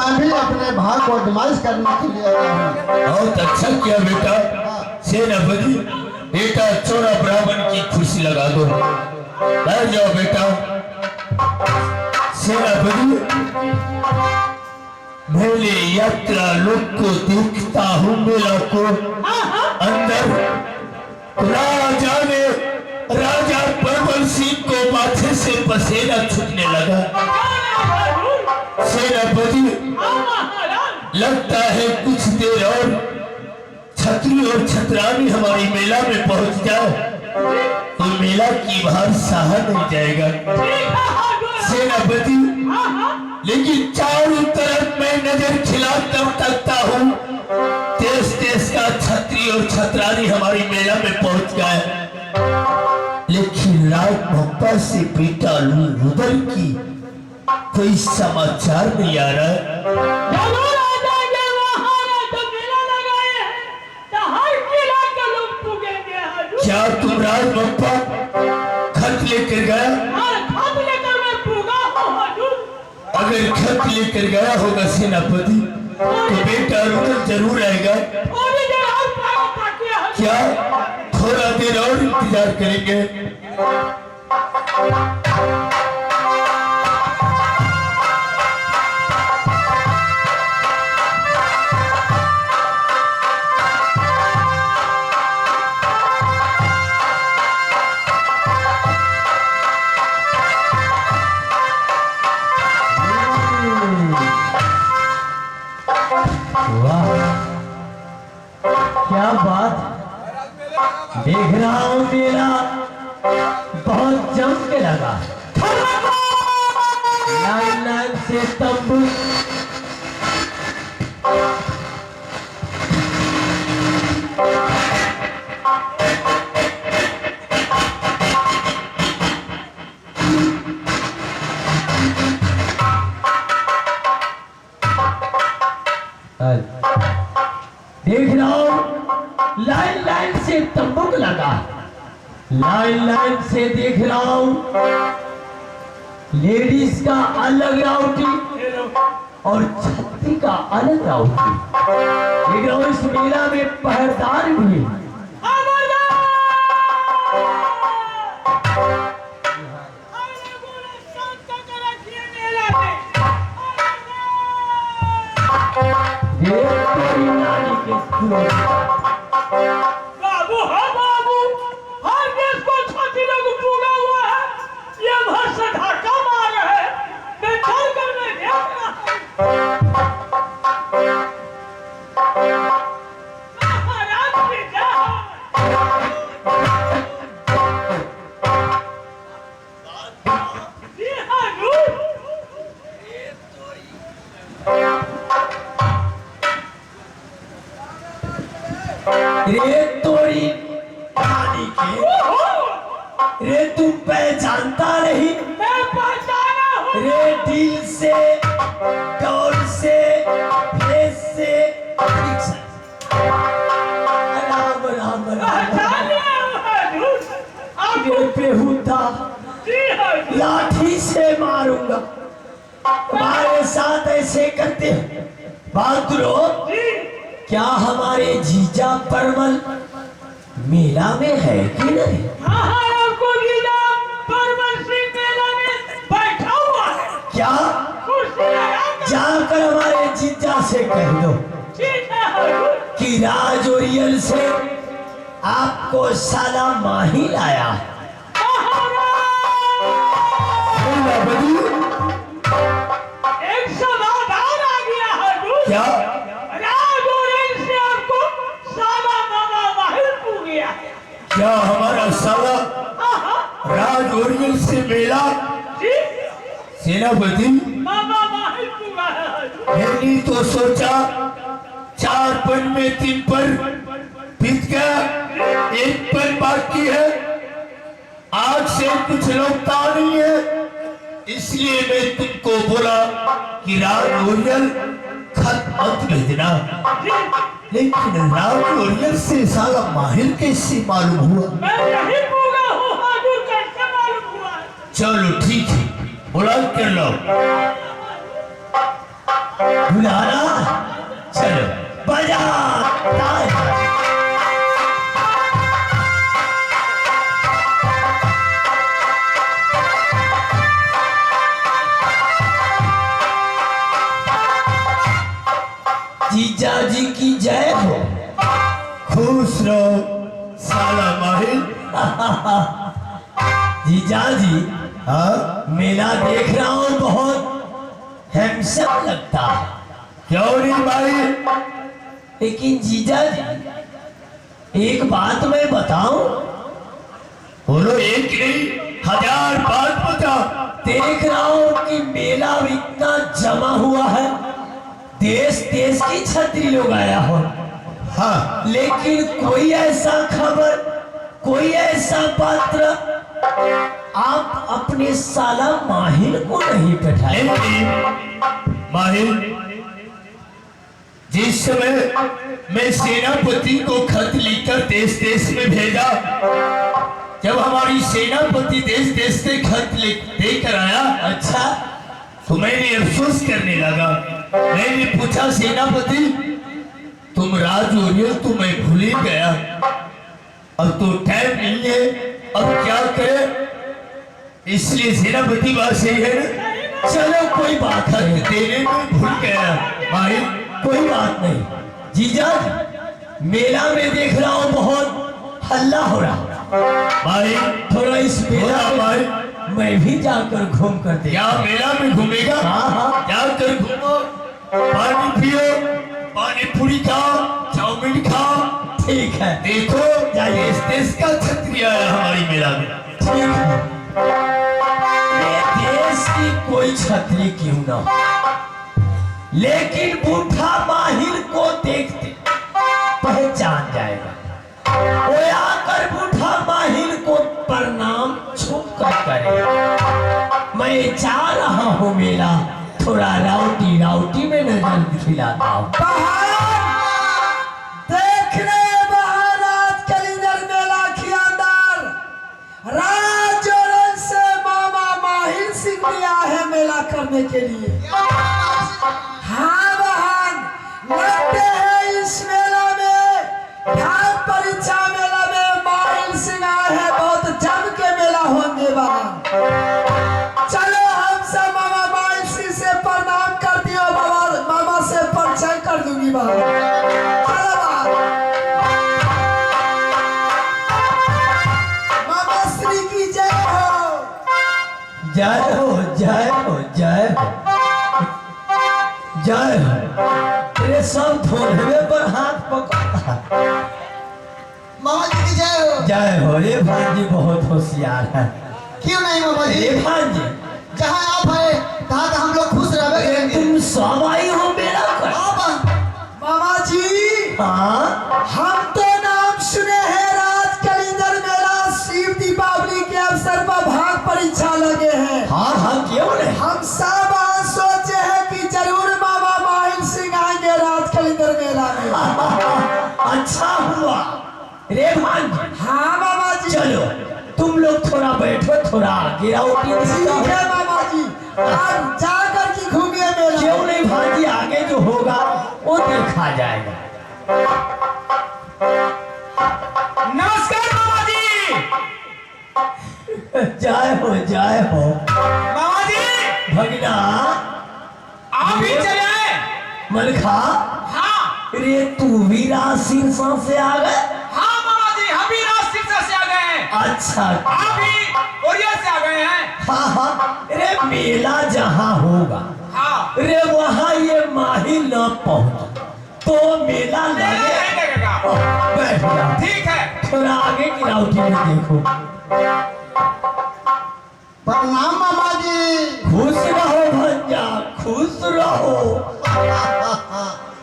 मैं भी अपने भाग को आजमाइश करने के लिए आया हूँ। बहुत अच्छा किया बेटा। सेनापति बेटा चोरा ब्राह्मण की खुशी लगा दो। बैठ जाओ बेटा। सेनापति मेले यात्रा लोग को देखता हूँ मेला को अंदर राजा परमल सिंह को माथे से पसीना छूटने लगा। सेनापति लगता है कुछ देर और छतरी और छतरानी हमारी मेला में पहुंच जाए तो मेला की बाहर सहा नहीं जाएगा। सेनापति लेकिन चारों तरफ मैं नजर खिला तब तकता हूँ देश देश का छतरी और छतरानी हमारी मेला में पहुंच गए, लेकिन राज भक्ता से बेटा रुदल की कोई समाचार नहीं आ रहा है। क्या तुम राजबप्पा खत लेकर गया? अगर खत लेकर गया होगा सेनापति तो बेटा रुदल जरूर आएगा। क्या थोड़ा देर और इंतजार करेंगे? क्या बात देख रहा हूँ, मेरा बहुत जम के लगा। लाइन लाइन से तंबू देख रहा हूं, लाइन लाइन से तंबू लगा। लाइन लाइन से देख रहा हूं लेडीज का अलग राउटी और छत्ती का अलग राउटी। देख रहा हूं इस मेला में पहरेदार भी। बाबू हाँ बाबू, हर देश को छाती लोग पूरा हुआ है। ये भाषा ढाका मार है। मैं चल कर मैं देख रहा रे तोरी पानी के रे तुम पहचानता नहीं? मैं पहचाना हूँ। रे दिल से डोर से फेस से राम राम बेहुदा लाठी से मारूंगा। तुम्हारे साथ ऐसे करते बहादुरो। क्या हमारे जीजा परमल मेला में है कि नहीं? हाँ आपको जीजा परमल सिंह मेला में बैठा हुआ है। क्या कुर्सी लगाकर जाकर हमारे जीजा से कह दो कि राज ओरियल से आपको साला माही लाया। एक समाधान आ गया है। क्या क्या हमारा साला राज ओरियल से मेला? सेनापति मैंने तो सोचा 4 पन में 3 पर बीत गया, 1 पन बाकी है। आज से कुछ रोकता नहीं है, इसलिए मैं तुमको बोला कि राज ओरियल खत मत भेजना। लेकिन राज ओरियल से साला माहिर कैसे मालूम हुआ? मैं यही पूरा हूँ हाजुर, कैसे मालूम हुआ? चलो ठीक है, बुला कर लो। बुलाना, चलो बजा तालियां। जीजा जी की जय हो। खुश रहो साला माहिर। जीजा जी, हाँ मेला देख रहा हूँ, बहुत हैंडसम लगता है। क्यों नहीं भाई? लेकिन जीजा जी, एक बात मैं बताऊं? बोलो, एक नहीं 1000 बात बता। देख रहा हूं कि मेला इतना जमा हुआ है, देश देश की छतरी लोग आया हो, हाँ लेकिन कोई ऐसा खबर, कोई ऐसा पत्र आप अपने साला माहिर को नहीं बैठाए। माहिर, जिस समय मैं सेनापति को खत लिखकर देश देश में भेजा, जब हमारी सेनापति देश देश से खत देकर आया, अच्छा, तो मैंने अफसोस करने लगा। मैंने पूछा, सेनापति तुम राज हो रहे हो, तो मैं भूल ही गया, अब तो टाइम नहीं है, अब क्या करें? इसलिए सेनापति बात सही है ना? चलो कोई बात नहीं, देने में भूल गया। माहिर, कोई बात नहीं। जीजा जी, मेला में देख रहा हूँ बहुत हल्ला हो रहा है। भाई थोड़ा इस मेला भाई, मैं भी जाकर घूम कर दे। क्या मेला में घूमेगा? हाँ। जाकर घूमो, पानी पियो, पानी पूरी खाओ, चाउमीन खाओ। ठीक है, देखो, जाइए। देश का छतरी आया हमारी मेला में। ठीक है। ये देश की कोई छतरी क्यों ना हो, लेकिन बूढ़ा माहिर को देखते पहचान जाएगा। वो आकर बूढ़ा माहिर को प्रणाम छुप कर करेगा। मैं जा रहा हूँ मेला, थोड़ा राउटी राउटी में नजर खिलाता हूँ। देखने महाराज कलिंगर मेला के अंदर राजौरन से मामा माहिर सिंह भी आए हैं मेला करने के लिए। हाँ बहन, लगते हैं इस मेला में, भाग परीक्षा मेला में माहिर सिंह आए हैं, बहुत जम के मेला होंगे बहन। चलो हम सब मामा माहिर सिंह से प्रणाम कर दियो, मामा से परिचय कर दूंगी बहन। जय हो, जय हो, जय हो, जय हो। तेरे सब थोड़े पर हाथ पकड़ता। मामा जी की जय हो। जय हो। रे भांजी बहुत होशियार है। क्यों नहीं मामा जी? रे भांजी, जहाँ आप है तहाँ तो हम लोग खुश रहे। तुम सब आई हो मेला कर? मामा जी, हाँ, हम तो नाम सुने हैं राज कलिंगर मेला शिव दीपावली के अवसर पर भाग परीक्षा लगे हैं। हाँ हाँ, क्यों नहीं? हम सब आज सोचे हैं कि जरूर मामा माहिर सिंह आएंगे राज कलिंगर मेला में। अच्छा हुआ। रे भांजी, हाँ मामा जी। चलो तुम लोग थोड़ा बैठो, थोड़ा आगे आओ। ठीक है मामा जी, आप जाकर के घूमिए मेला। क्यों नहीं भांजी, आगे जो होगा वो देखा जाएगा। नमस्कार मामा जी। जय हो, जय हो। मामा जी, भगना, आप भी चले आए? मलखा, हाँ रे तू भी राजसिंह से आ गए? हाँ मामा जी, हम भी राजसिंह से आ गए हैं। अच्छा, आप भी ओरिया से आ गए हैं? हाँ हाँ। रे मेला जहाँ होगा, हाँ, रे वहाँ ये माहिर न पहुँच तो मेला नहीं लगे। लगेगा। बैठ जाओ, ठीक है। थोड़ा आगे की राउटी में देखो। प्रणाम मामा जी। खुश रहो भंजा, खुश रहो।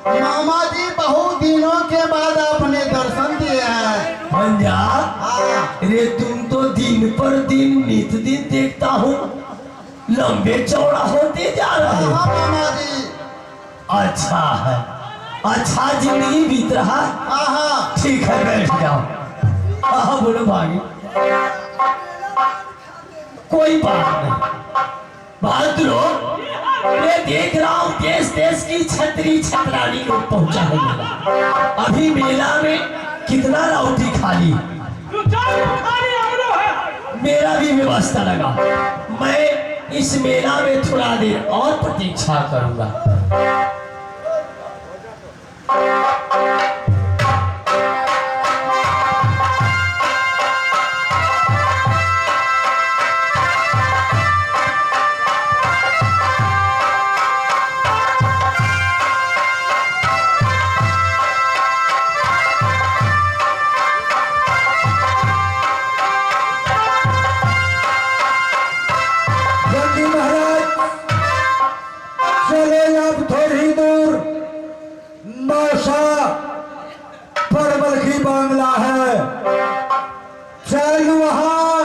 मामा जी, बहुत दिनों के बाद आपने दर्शन दिए हैं। भंजा, रे तुम तो दिन पर दिन नित दिन देखता हूँ लंबे चौड़ा होते जा रहे हो। हाँ मामा जी। अच्छा है, अच्छा जिंदगी बीत रहा। हाँ। ठीक है, बैठ जाओ। हाँ बोलो भागी। कोई बात नहीं, बात लो। मैं देख रहा हूँ देश देश की छतरी छतरानी लोग पहुंचा है मेला। अभी मेला में कितना राउटी खाली, जो चार खाली आलो है। मेरा भी व्यवस्था लगा। मैं इस मेला में थोड़ा देर और प्रतीक्षा करूंगा। जल्दी महाराज चले अब थोड़ी दूर मौसा परमल की बांग्ला है, चल वहां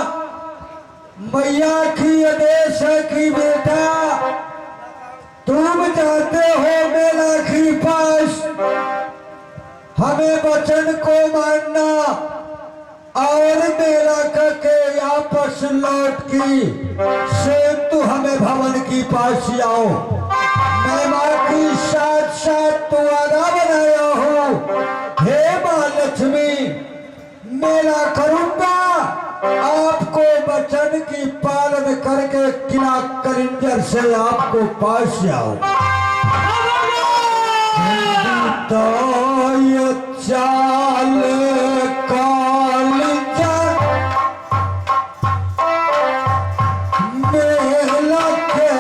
मैया की आदेश है कि बेटा तुम जाते हो मेला की पास, हमें वचन को मानना और मेला करके वापस लौट की से तू हमें भवन की पास आओ। मैं माँ की साथ साथ तू आधा बनाया हूँ। हे माँ लक्ष्मी, मेला करूंगा, आपको वचन की पालन करके किला करिंजर से आपको पास आओ। तो ये चाल काल मेला के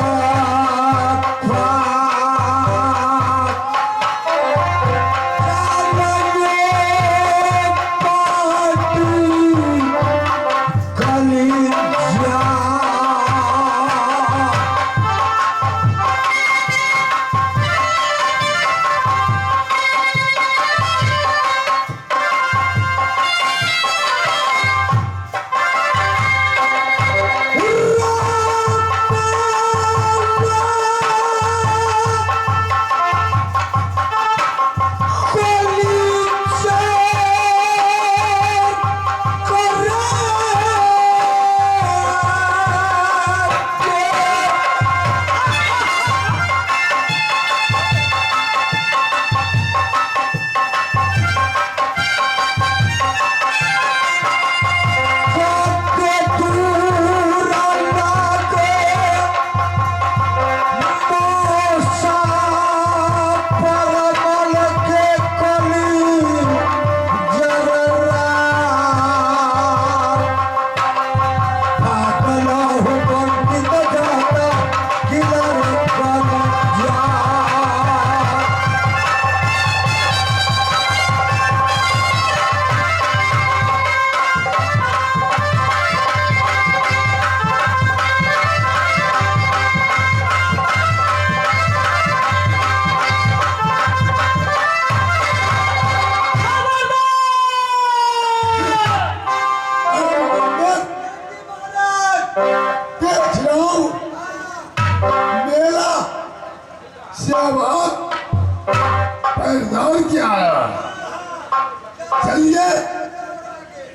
चलिए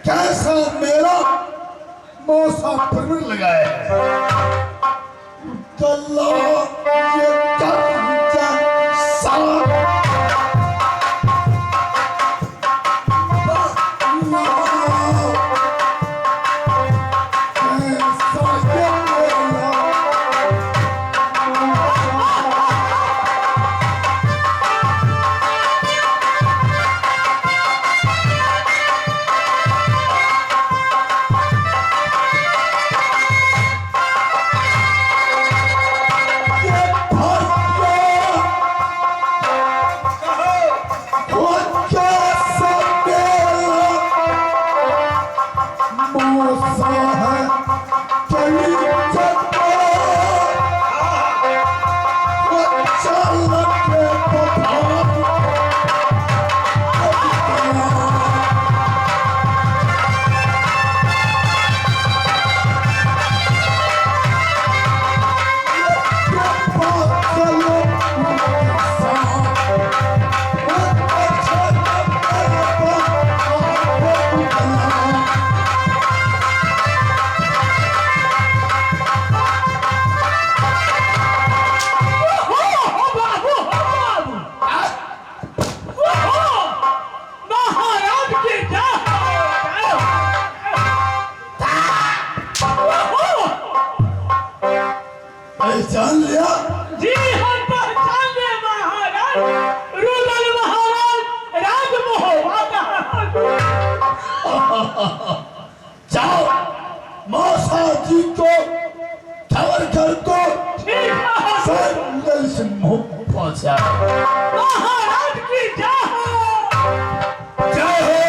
कैसा मेरा मौसा परमिट लगाया है। चलो ये जाओ मौसा जी को खबर कर दो ठीक है सर उधर से मुंह पहुंचा। महाराज की जय हो। जय हो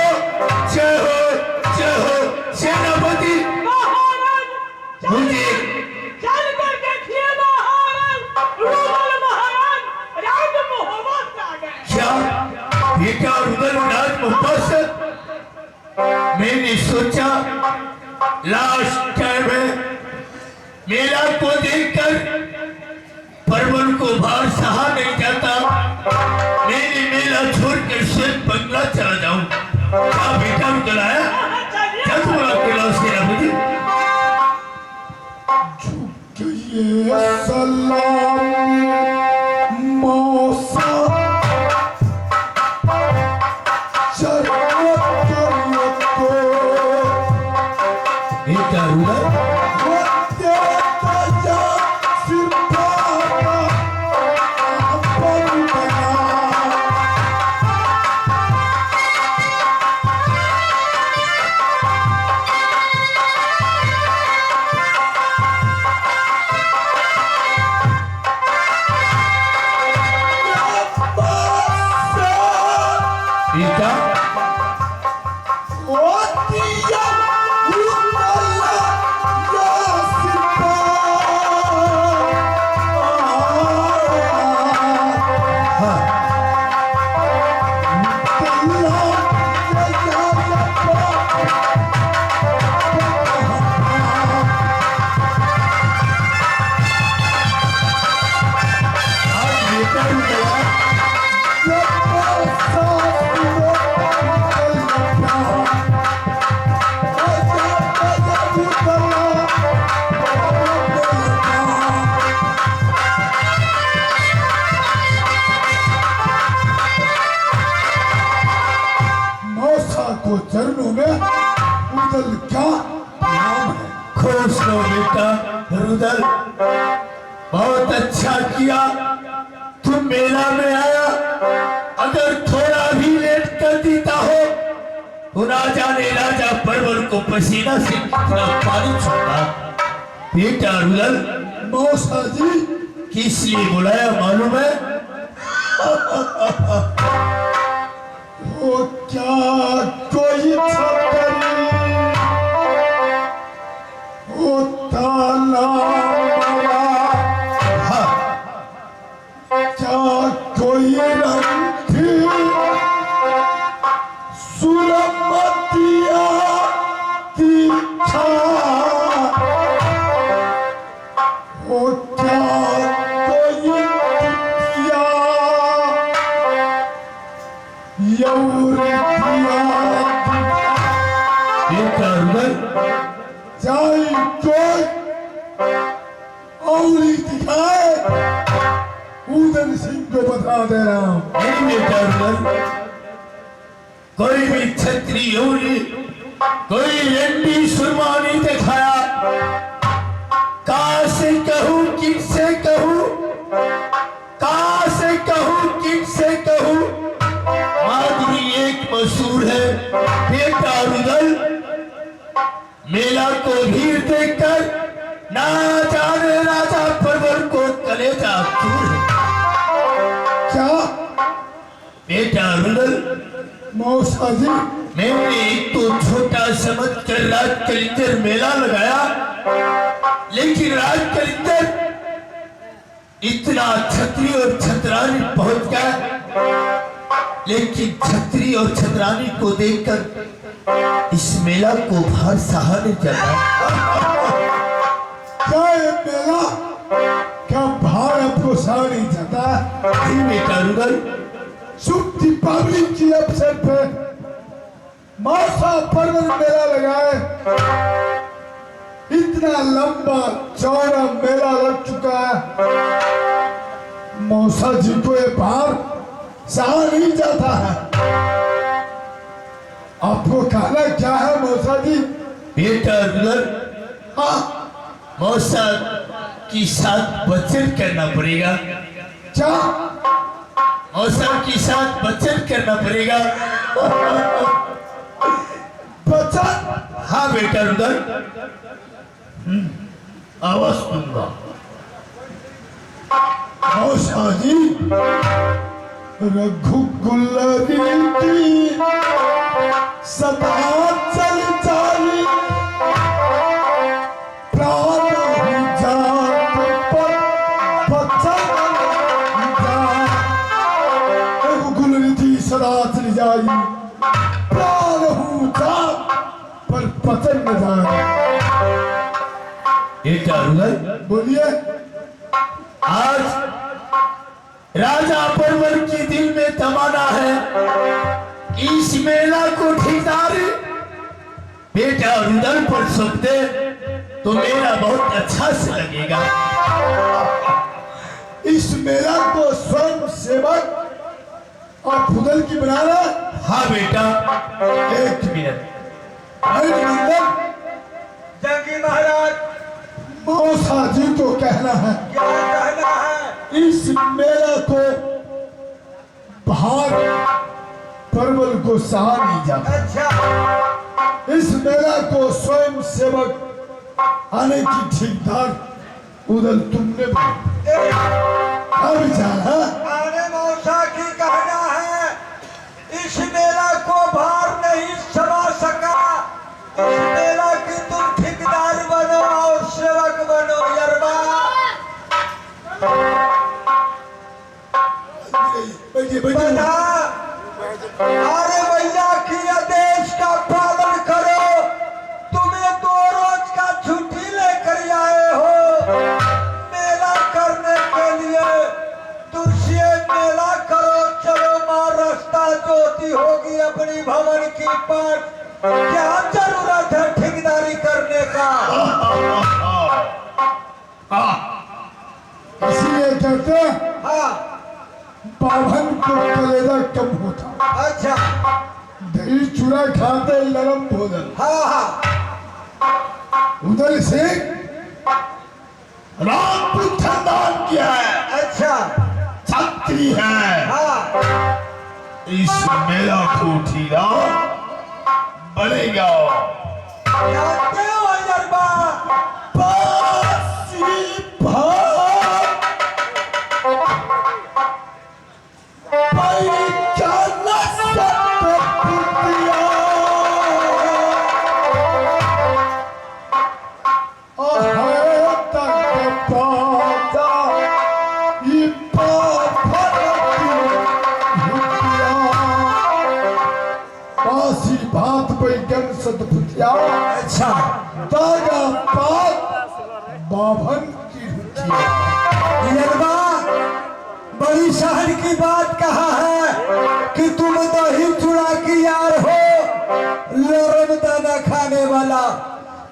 जय हो जय हो सेनापति। महाराज मुझे चल कर देखिए महाराज रुदल महाराज राज मोहब्बत से आ गए। क्या बेटा रुदल राज मोहब्बत से? मैंने सोचा लास्ट टाइम है मेला को देखकर परवन को बाहर सहा नहीं जाता, मैंने मेला छोड़कर स्वयं बंगला चला जाऊं। क्या बेटा रुदल आया? क्या तुम्हारा किला सेनापति? बेटा रुदल बेटा चरणों में रुदल का नाम है। खुश लो बेटा रुदल, बहुत अच्छा किया तुम मेला में आया। अगर थोड़ा भी लेट कर देता हो तो ना जाने राजा परवर को पसीना से कितना पानी छोड़ा। बेटा रुदल मौसा जी किस लिए बुलाया मालूम है? वो क्या कोई छतरी वो ताला मारा, हाँ, क्या कोई रंग थी सुरमतिया तीखा, वो क्या कोई तितिया दिखाए उदन सिंह को बता दे रहा हूं। कोई भी छत्री उंगली कोई लंडी सुरमा नहीं दिखाया। कहां से कहूं किससे कहूं, कहां से कहूं किससे कहूं। माधुरी एक मशहूर है बेटा रुदल, मेला को भीड़ देखकर ना जाने राजा परवर को कलेजा दूर है। क्या बेटा रुदल? मौसा जी मैंने एक तो छोटा समझ कर राज कलिंदर मेला लगाया, लेकिन राज कलिंदर इतना छतरी और छतरानी पहुंच गया, लेकिन छतरी और छतरानी को देखकर इस मेला को बाहर सहा नहीं चला। क्या ये मेला क्या बाहर आपको सहा नहीं जाता? नहीं बेटा रुदल, शुभ दीपावली के अवसर पे मौसा परवर मेला लगाए, इतना लंबा चौड़ा मेला लग चुका है, मौसा जी को ये बाहर सहा नहीं जाता है। आपको कहना क्या है मौसा जी? बेटा रुदल, हाँ मौसा की साथ वचन करना पड़ेगा। क्या? मौसा के साथ वचन करना पड़ेगा। हाँ बेटा रुदल, आवाज दूंगा। मौसा जी, रघुकुलरी की सदा चल जाई, प्राण हूँ जात पर बचन जा। रघुकुलरी की सदा चल जाई, प्राण हूँ जात पर बचन न जाए। बेटा रुदल, बोलिए। आज राजा परवर की दिल में तमन्ना है कि इस मेला को ठिकाने बेटा रुदल पर सौंप दे तो मेरा बहुत अच्छा से लगेगा। इस मेला को स्वयं सेवक और फुदल की बना रहा। हाँ बेटा, एक मिनट। अभिनंदन। जंगी महाराज, मौसा जी को कहना है, क्या कहना है? इस मेला को भाग परवल को सहा नहीं जाता। अच्छा, इस मेला को स्वयं सेवक आने की ठीकठाक उधर तुमने विचार है। आने मौसा की कहना है, इस मेला को भार नहीं समा सका, इस मेला की तुम ठेकेदार बनो और सेवक बनो। यरबा बना, अरे भैया की आदेश का पालन करो। तुम्हें 2 रोज का छुट्टी लेकर आए हो मेला करने के लिए, तुझसे मेला करो। चलो माँ, रास्ता जोती होगी अपनी भवन की पर, क्या जरूरत है ठेकेदारी करने का? इसीलिए कहते हैं हाँ, बाभन को कलेजा कम होता, अच्छा, दही चूड़ा खाते नरम भोजन। हाँ हाँ, उधर से राजपूत खानदान किया है, अच्छा, छत्री है। हाँ, इस मेला को ठीरा बनेगा। जानते हो यरबा, बासी भाग परिचालन सत्पुतिया, अहे तक पाता ये पापरती भुतिया। बासी भात बैगन सतपुतिया, अच्छा, दागा पात बाभन की रुचिया। यरबा बड़ी शहर की बात कहा है कि तुम दही चूड़ा की यार हो, लरम दाना खाने वाला।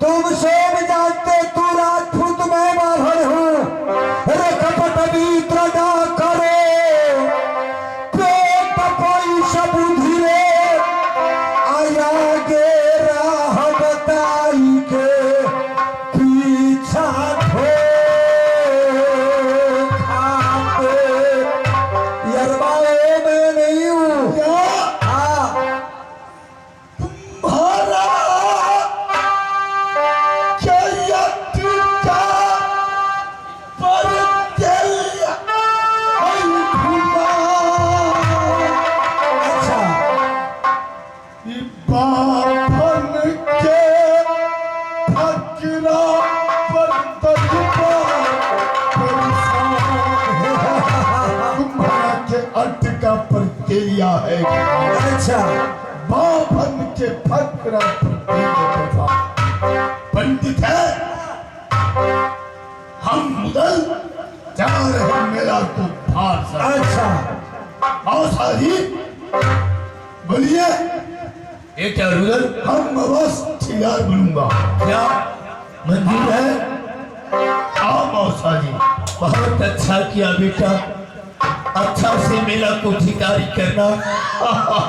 तुम सब जानते तू राजपूत मैं बाभन हूँ। अरे कपट मित्र ना करो, पेट पैसा बुद्धि रे, आया गे राह बताई के पीछा ढो खाते। यरबा मैं नहीं हूँ। क्या हाँ, तुम्हारा क्या यत्रिका परिचय अनुभूमा। अच्छा, ये बाभन के फकरा पर तजुबा परेशान है। तुम्हारा के अर्थ का प्रक्रिया है। अच्छा, बाभन के फकरा पर पंडित है। हम मुदल जा रहे मेला को भार सा। अच्छा, मौसा जी बोलिए। बेटा रुदल, हम अवश्य ठिकार बनूंगा। क्या मंजूर है? हाँ मौसा जी। बहुत अच्छा किया बेटा, अच्छा से मेला को ठिकारी करना।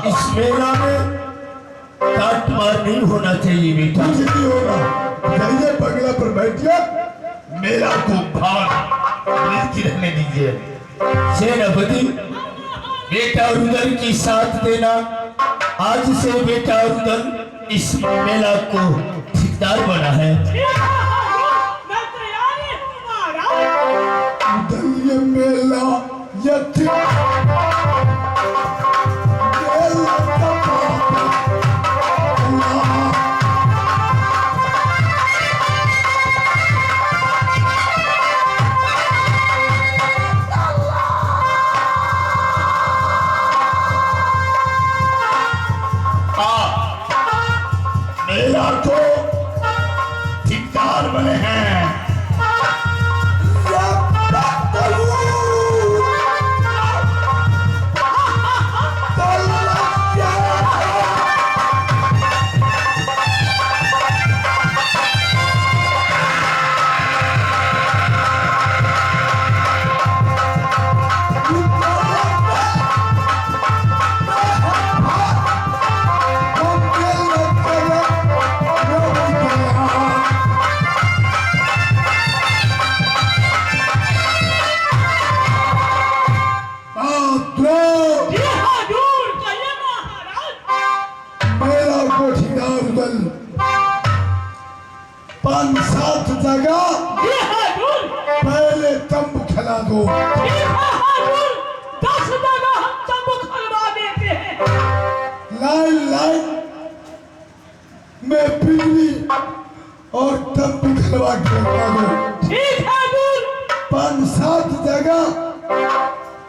इस मेला में काट मार नहीं होना चाहिए बेटा। कुछ नहीं होगा। जाइए बंगला पर बैठिए, मेला को भाग मिलती रहने दीजिए। सेनापति, बेटा रुदल की साथ देना। आज से बेटा रुदल इस मेला को ठेकेदार बना है। मैं तैयार ही हूँ महाराज। ये मेला मेला तो ठेकेदार बने हैं। पांच सात जगह पहले तंबू खिला दो। 10 जगह हम तंबू खिलवा देते हैं। लाइन लाइन में बिजली और तंबू खिलवा के रखवा दो। ठीक है दूर। 5-7 जगह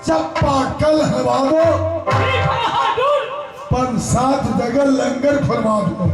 चप्पा कल हलवा दो। ठीक है दूर। 5-7 जगह लंगर खुलवा दो।